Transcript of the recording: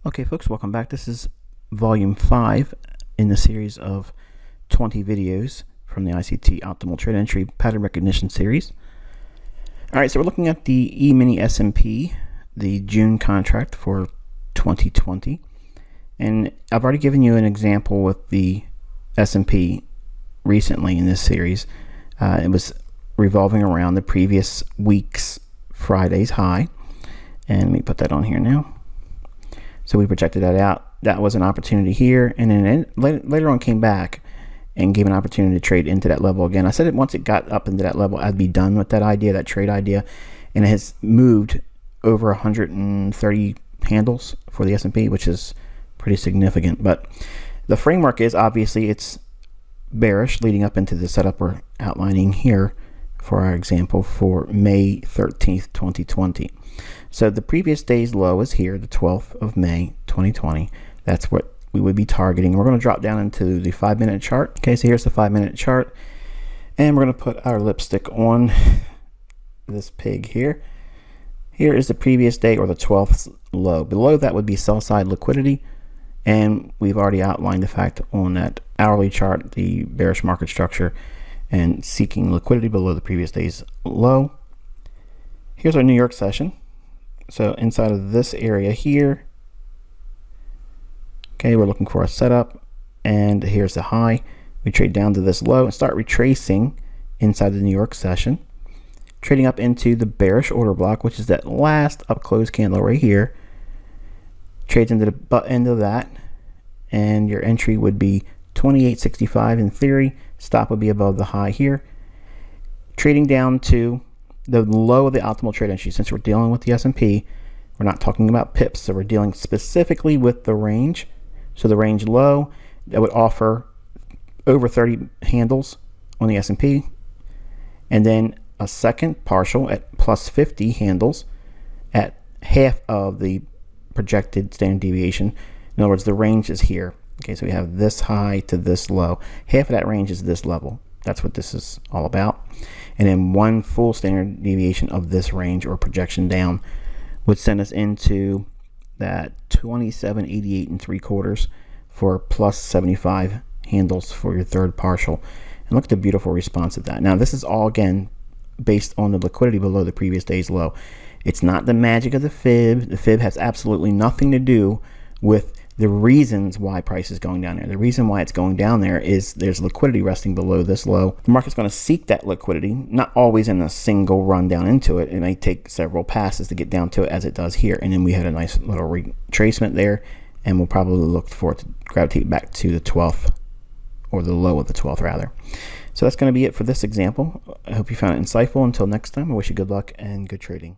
Okay folks, welcome back. This is volume 5 in the series of 20 videos from the ICT Optimal Trade Entry Pattern Recognition series. Alright, so we're looking at the E-mini S&P, the June contract for 2020. And I've already given you an example with the S&P recently in this series. It was revolving around the previous week's Friday's high. And let me put that on here now. So we projected that out. That was an opportunity here, and then later on came back and gave an opportunity to trade into that level again. I said that once it got up into that level, I'd be done with that idea, that trade idea, and it has moved over 130 handles for the S&P, which is pretty significant. But the framework is obviously it's bearish leading up into the setup we're outlining here for our example for May 13th, 2020. So the previous day's low is here, the 12th of May, 2020. That's what we would be targeting. We're going to drop down into the 5-minute chart. Okay, so here's the 5-minute chart. And we're going to put our lipstick on this pig here. Here is the previous day, or the 12th low. Below that would be sell side liquidity. And we've already outlined the fact on that hourly chart, the bearish market structure, and seeking liquidity below the previous day's low. Here's our New York session. So inside of this area here, okay, we're looking for a setup, and here's the high. We trade down to this low and start retracing inside the New York session, trading up into the bearish order block, which is that last up close candle right here. Trades into the butt end of that, and your entry would be 28.65 in theory. Stop would be above the high here. Trading down to the low of the optimal trade entry. Since we're dealing with the S&P, we're not talking about pips, so we're dealing specifically with the range. So the range low that would offer over 30 handles on the S&P, and then a second partial at plus 50 handles at half of the projected standard deviation. In other words, the range is here. Okay, so we have this high to this low. Half of that range is this level. That's what this is all about. And then one full standard deviation of this range or projection down would send us into that 27.88 3/4 for plus 75 handles for your third partial. And look at the beautiful response of that. Now this is all again based on the liquidity below the previous day's low. It's not the magic of the fib. The fib has absolutely nothing to do with the reasons why price is going down there. The reason why it's going down there is there's liquidity resting below this low. The market's going to seek that liquidity, not always in a single run down into it. It may take several passes to get down to it, as it does here. And then we had a nice little retracement there, and we'll probably look for it to gravitate back to the 12th, or the low of the 12th rather. So that's going to be it for this example. I hope you found it insightful. Until next time, I wish you good luck and good trading.